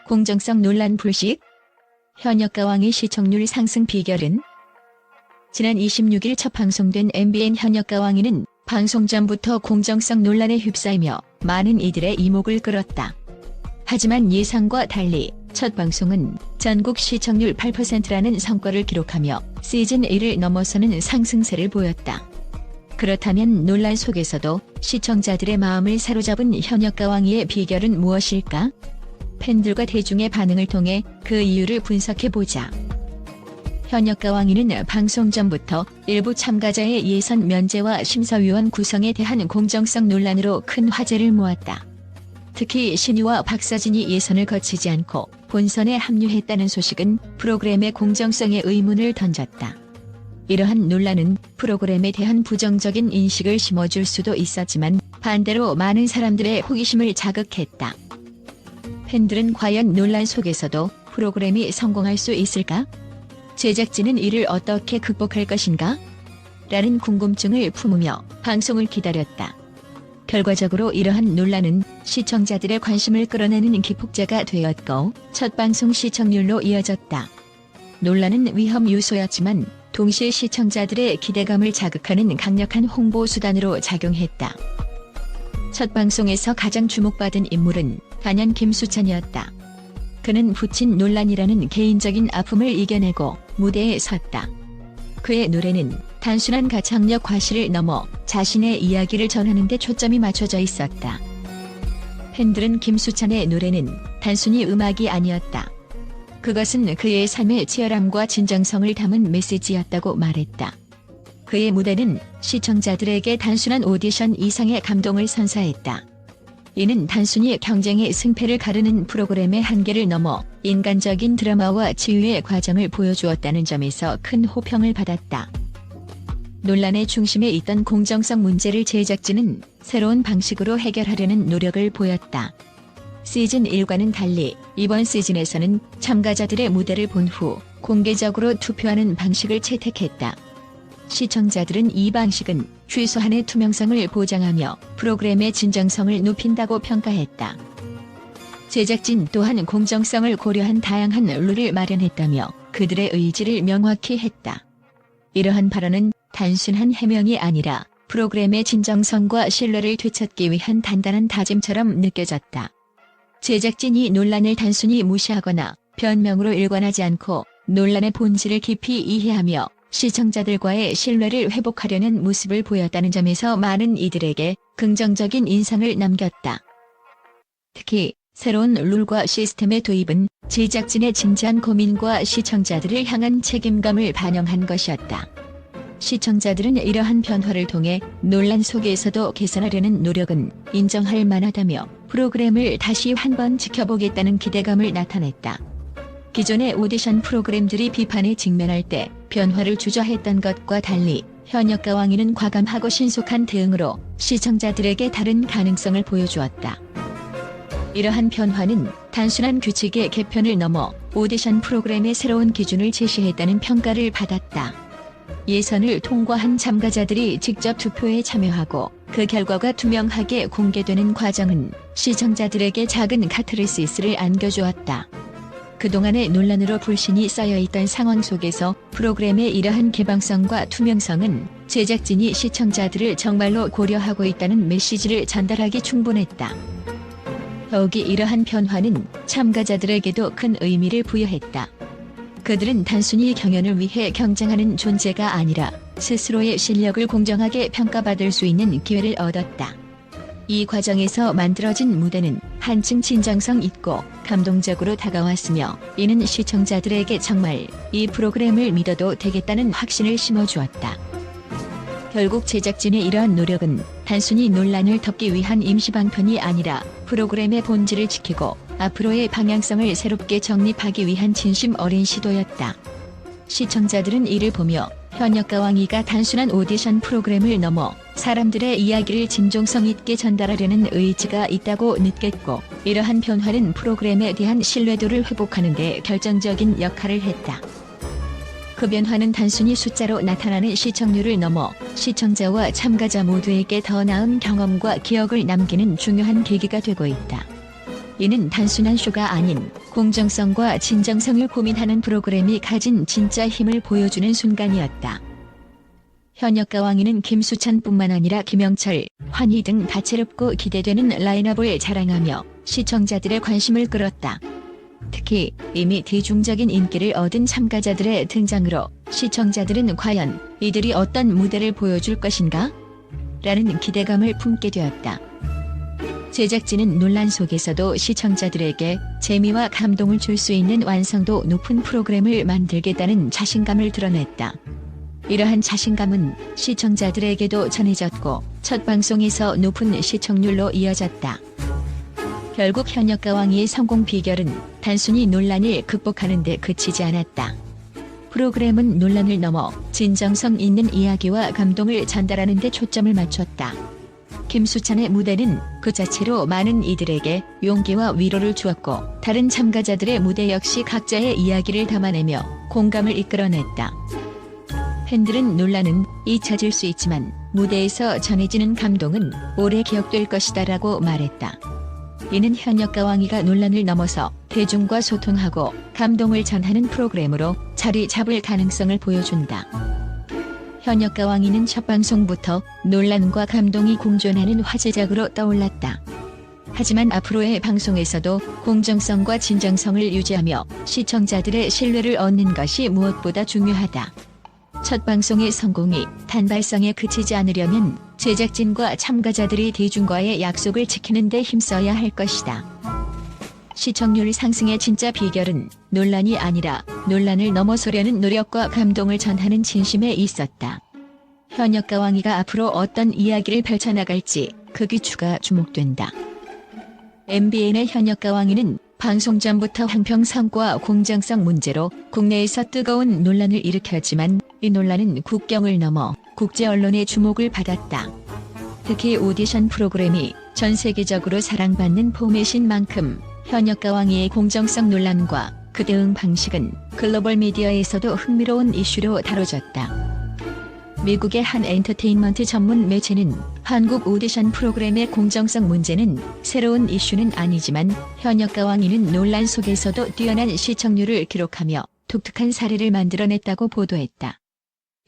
공정성 논란 불식? 현역가왕의 시청률 상승 비결은? 지난 26일 첫 방송된 MBN 현역가왕이는 방송 전부터 공정성 논란에 휩싸이며 많은 이들의 이목을 끌었다. 하지만 예상과 달리 첫 방송은 전국 시청률 8%라는 성과를 기록하며 시즌 1을 넘어서는 상승세를 보였다. 그렇다면 논란 속에서도 시청자들의 마음을 사로잡은 현역가왕이의 비결은 무엇일까? 팬들과 대중의 반응을 통해 그 이유를 분석해보자. 현역가왕이는 방송 전부터 일부 참가자의 예선 면제와 심사위원 구성에 대한 공정성 논란으로 큰 화제를 모았다. 특히 신유와 박서진이 예선을 거치지 않고 본선에 합류했다는 소식은 프로그램의 공정성에 의문을 던졌다. 이러한 논란은 프로그램에 대한 부정적인 인식을 심어줄 수도 있었지만 반대로 많은 사람들의 호기심을 자극했다. 팬들은 과연 논란 속에서도 프로그램이 성공할 수 있을까? 제작진은 이를 어떻게 극복할 것인가? 라는 궁금증을 품으며 방송을 기다렸다. 결과적으로 이러한 논란은 시청자들의 관심을 끌어내는 기폭제가 되었고 첫 방송 시청률로 이어졌다. 논란은 위험 요소였지만 동시에 시청자들의 기대감을 자극하는 강력한 홍보 수단으로 작용했다. 첫 방송에서 가장 주목받은 인물은 단연 김수찬이었다. 그는 부친 논란이라는 개인적인 아픔을 이겨내고 무대에 섰다. 그의 노래는 단순한 가창력 과시를 넘어 자신의 이야기를 전하는 데 초점이 맞춰져 있었다. 팬들은 김수찬의 노래는 단순히 음악이 아니었다. 그것은 그의 삶의 치열함과 진정성을 담은 메시지였다고 말했다. 그의 무대는 시청자들에게 단순한 오디션 이상의 감동을 선사했다. 이는 단순히 경쟁의 승패를 가르는 프로그램의 한계를 넘어 인간적인 드라마와 치유의 과정을 보여주었다는 점에서 큰 호평을 받았다. 논란의 중심에 있던 공정성 문제를 제작진은 새로운 방식으로 해결하려는 노력을 보였다. 시즌 1과는 달리 이번 시즌에서는 참가자들의 무대를 본 후 공개적으로 투표하는 방식을 채택했다. 시청자들은 이 방식은 최소한의 투명성을 보장하며 프로그램의 진정성을 높인다고 평가했다. 제작진 또한 공정성을 고려한 다양한 룰을 마련했다며 그들의 의지를 명확히 했다. 이러한 발언은 단순한 해명이 아니라 프로그램의 진정성과 신뢰를 되찾기 위한 단단한 다짐처럼 느껴졌다. 제작진이 논란을 단순히 무시하거나 변명으로 일관하지 않고 논란의 본질을 깊이 이해하며 시청자들과의 신뢰를 회복하려는 모습을 보였다는 점에서 많은 이들에게 긍정적인 인상을 남겼다. 특히 새로운 룰과 시스템의 도입은 제작진의 진지한 고민과 시청자들을 향한 책임감을 반영한 것이었다. 시청자들은 이러한 변화를 통해 논란 속에서도 개선하려는 노력은 인정할 만하다며 프로그램을 다시 한번 지켜보겠다는 기대감을 나타냈다. 기존의 오디션 프로그램들이 비판에 직면할 때 변화를 주저했던 것과 달리 현역가왕이는 과감하고 신속한 대응으로 시청자들에게 다른 가능성을 보여주었다. 이러한 변화는 단순한 규칙의 개편을 넘어 오디션 프로그램의 새로운 기준을 제시했다는 평가를 받았다. 예선을 통과한 참가자들이 직접 투표에 참여하고 그 결과가 투명하게 공개되는 과정은 시청자들에게 작은 카타르시스를 안겨주었다. 그동안의 논란으로 불신이 쌓여있던 상황 속에서 프로그램의 이러한 개방성과 투명성은 제작진이 시청자들을 정말로 고려하고 있다는 메시지를 전달하기 충분했다. 더욱이 이러한 변화는 참가자들에게도 큰 의미를 부여했다. 그들은 단순히 경연을 위해 경쟁하는 존재가 아니라 스스로의 실력을 공정하게 평가받을 수 있는 기회를 얻었다. 이 과정에서 만들어진 무대는 한층 진정성 있고 감동적으로 다가왔으며 이는 시청자들에게 정말 이 프로그램을 믿어도 되겠다는 확신을 심어주었다. 결국 제작진의 이러한 노력은 단순히 논란을 덮기 위한 임시방편이 아니라 프로그램의 본질을 지키고 앞으로의 방향성을 새롭게 정립하기 위한 진심 어린 시도였다. 시청자들은 이를 보며 현역가왕이가 단순한 오디션 프로그램을 넘어 사람들의 이야기를 진정성 있게 전달하려는 의지가 있다고 느꼈고 이러한 변화는 프로그램에 대한 신뢰도를 회복하는 데 결정적인 역할을 했다. 그 변화는 단순히 숫자로 나타나는 시청률을 넘어 시청자와 참가자 모두에게 더 나은 경험과 기억을 남기는 중요한 계기가 되고 있다. 이는 단순한 쇼가 아닌 공정성과 진정성을 고민하는 프로그램이 가진 진짜 힘을 보여주는 순간이었다. 현역가 왕이는 김수찬뿐만 아니라 김영철, 환희 등 다채롭고 기대되는 라인업을 자랑하며 시청자들의 관심을 끌었다. 특히 이미 대중적인 인기를 얻은 참가자들의 등장으로 시청자들은 과연 이들이 어떤 무대를 보여줄 것인가? 라는 기대감을 품게 되었다. 제작진은 논란 속에서도 시청자들에게 재미와 감동을 줄 수 있는 완성도 높은 프로그램을 만들겠다는 자신감을 드러냈다. 이러한 자신감은 시청자들에게도 전해졌고 첫 방송에서 높은 시청률로 이어졌다. 결국 현역가 왕의 성공 비결은 단순히 논란을 극복하는 데 그치지 않았다. 프로그램은 논란을 넘어 진정성 있는 이야기와 감동을 전달하는 데 초점을 맞췄다. 김수찬의 무대는 그 자체로 많은 이들에게 용기와 위로를 주었고 다른 참가자들의 무대 역시 각자의 이야기를 담아내며 공감을 이끌어냈다. 팬들은 논란은 잊혀질 수 있지만 무대에서 전해지는 감동은 오래 기억될 것이다라고 말했다. 이는 현역가 왕이가 논란을 넘어서 대중과 소통하고 감동을 전하는 프로그램으로 자리 잡을 가능성을 보여준다. 현역가 왕이는 첫 방송부터 논란과 감동이 공존하는 화제작으로 떠올랐다. 하지만 앞으로의 방송에서도 공정성과 진정성을 유지하며 시청자들의 신뢰를 얻는 것이 무엇보다 중요하다. 첫 방송의 성공이 단발성에 그치지 않으려면 제작진과 참가자들이 대중과의 약속을 지키는 데 힘써야 할 것이다. 시청률 상승의 진짜 비결은 논란이 아니라 논란을 넘어서려는 노력과 감동을 전하는 진심에 있었다. 현역가 왕이가 앞으로 어떤 이야기를 펼쳐나갈지 그 귀추가 주목된다. MBN의 현역가 왕이는 방송 전부터 형평성과 공정성 문제로 국내에서 뜨거운 논란을 일으켰지만 이 논란은 국경을 넘어 국제 언론의 주목을 받았다. 특히 오디션 프로그램이 전 세계적으로 사랑받는 포맷인 만큼 현역가 왕이의 공정성 논란과 그 대응 방식은 글로벌 미디어에서도 흥미로운 이슈로 다뤄졌다. 미국의 한 엔터테인먼트 전문 매체는 한국 오디션 프로그램의 공정성 문제는 새로운 이슈는 아니지만 현역가 왕이는 논란 속에서도 뛰어난 시청률을 기록하며 독특한 사례를 만들어냈다고 보도했다.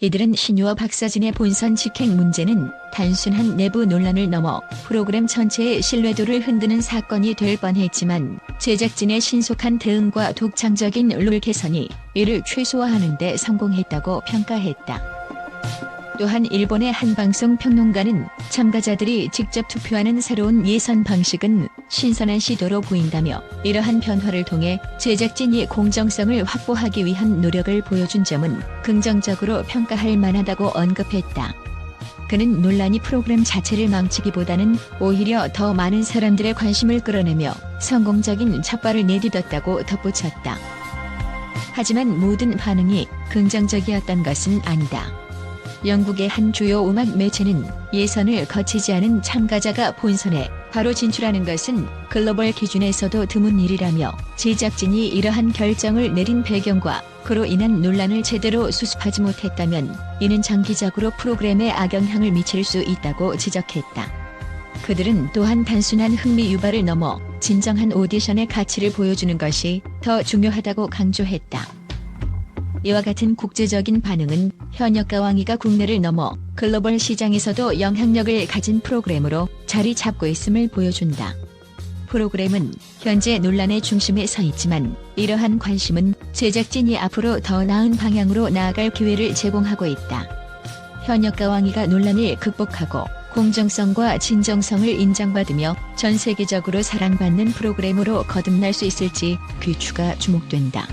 이들은 신유와 박서진의 본선 직행 문제는 단순한 내부 논란을 넘어 프로그램 전체의 신뢰도를 흔드는 사건이 될 뻔했지만 제작진의 신속한 대응과 독창적인 룰 개선이 이를 최소화하는 데 성공했다고 평가했다. 또한 일본의 한 방송 평론가는 참가자들이 직접 투표하는 새로운 예선 방식은 신선한 시도로 보인다며 이러한 변화를 통해 제작진이 공정성을 확보하기 위한 노력을 보여준 점은 긍정적으로 평가할 만하다고 언급했다. 그는 논란이 프로그램 자체를 망치기보다는 오히려 더 많은 사람들의 관심을 끌어내며 성공적인 첫발을 내딛었다고 덧붙였다. 하지만 모든 반응이 긍정적이었던 것은 아니다. 영국의 한 주요 음악 매체는 예선을 거치지 않은 참가자가 본선에 바로 진출하는 것은 글로벌 기준에서도 드문 일이라며 제작진이 이러한 결정을 내린 배경과 그로 인한 논란을 제대로 수습하지 못했다면 이는 장기적으로 프로그램에 악영향을 미칠 수 있다고 지적했다. 그들은 또한 단순한 흥미 유발을 넘어 진정한 오디션의 가치를 보여주는 것이 더 중요하다고 강조했다. 이와 같은 국제적인 반응은 현역가 왕이가 국내를 넘어 글로벌 시장에서도 영향력을 가진 프로그램으로 자리 잡고 있음을 보여준다. 프로그램은 현재 논란의 중심에 서 있지만 이러한 관심은 제작진이 앞으로 더 나은 방향으로 나아갈 기회를 제공하고 있다. 현역가 왕이가 논란을 극복하고 공정성과 진정성을 인정받으며 전 세계적으로 사랑받는 프로그램으로 거듭날 수 있을지 귀추가 주목된다.